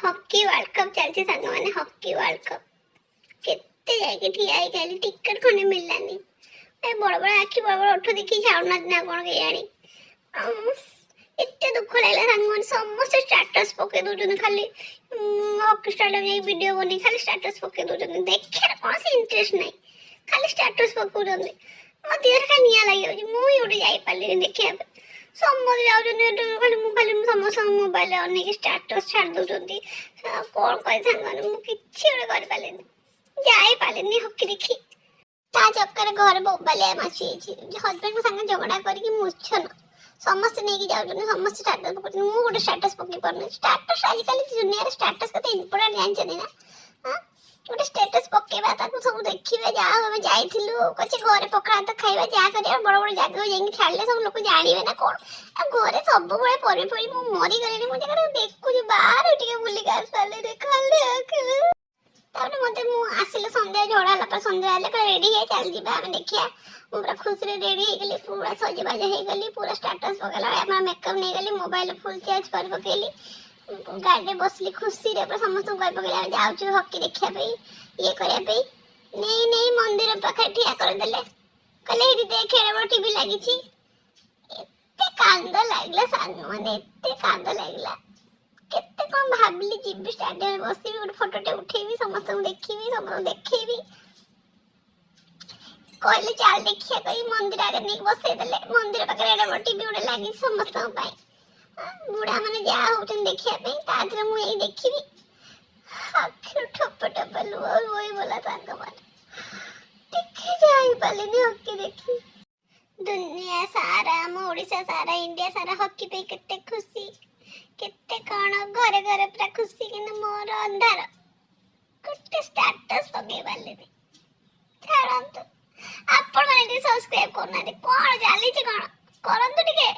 Hockey world cup चलती सांग मैंने हॉकी वर्ल्ड कप केते जाके ठिया है खाली टिकट खने मिललानी ए बड़ बड़ आखि बड़ बड़ ओठ देखि छाउना ना कोन के जानी एते दुख लागला सांग मन समस्त स्टेटस पके दोजन खाली हॉकी स्टेडियम में वीडियो बनी खाली स्टेटस पके दोजन देखे कोन से इंटरेस्ट नहीं खाली स्टेटस पकोजन मो देह का निया लागि मु उठे जाई पाले देखिया समझ जाऊँ खाली समस्त मोबाइल अनेक स्टेटस छाड़ दौरान कौन कर किसी गोटे कर पारे हॉकी देखी ता चक्कर घर मोबाइल आसी हजबैंड सागे झगड़ा करके मुछन समस्त नहीं जाऊँ समस्त स्टेटस पकड़ मुझे गोटे स्टेटस पकई पार स्टेटस आजिकल दुनिया स्टेटस के इम्पोर्टाट जानते ना हाँ गोटे स्टेटस पकेबा ताकू सब देखिबे जा हम जाइथिलु कछि घरे पकड़ा त खाइबा जा करे बड़ बड़ जगह जाई खाइले सब लोग जानिबे ना कोन आ घरे सब बळे परि परि मु मरि गलेनी मु जगह देखु जे बाहर टिके बुली गास पाले देखाले अखिल ताने मते मु आसिले संध्या झोड़ा ला पर संध्या आले का रेडी है चल जीबा हम देखिया मु पूरा खुश रे रेडी हे गेली पूरा सजे बाजा हे गेली पूरा स्टेटस पकेला हमरा मेकअप नै गेली मोबाइल फुल चार्ज कर पकेली गाड़ी बसली खुशी रे पर समस्त कह पकड़ा जाऊँ हॉकी देखा ये करने नहीं नहीं मंदिर पाखे ठिया करदे कहले देखे टीवी लगी कांद लगला सांग मैंने एत कांद लगला केते कौन भाविली जीवी स्टाडियम बसबी गोटे फोटोटे उठेबी समस्त देखी समस्त देखेबी कहले चल देखिया कही मंदिर आगे नहीं बसईदे मंदिर पाखे टीवी गोटे लगी समस्त बुढ़ा मैंने जा होचन देखिया तादरे मु यही देखिबी आखिर ठप ठप लुह वही बोला सांग मन टिके जाई पालेनी हॉकी देखी दुनिया सारा हम ओडिशा सारा इंडिया सारा हॉकी पे केते खुशी केते कौन घरे घरे पूरा खुशी कि मोर अंधार गोटे स्टेटस पके पाले छाड़ंतु आपण माने सब्सक्राइब करना कौन जाली कौन करंतु टिके।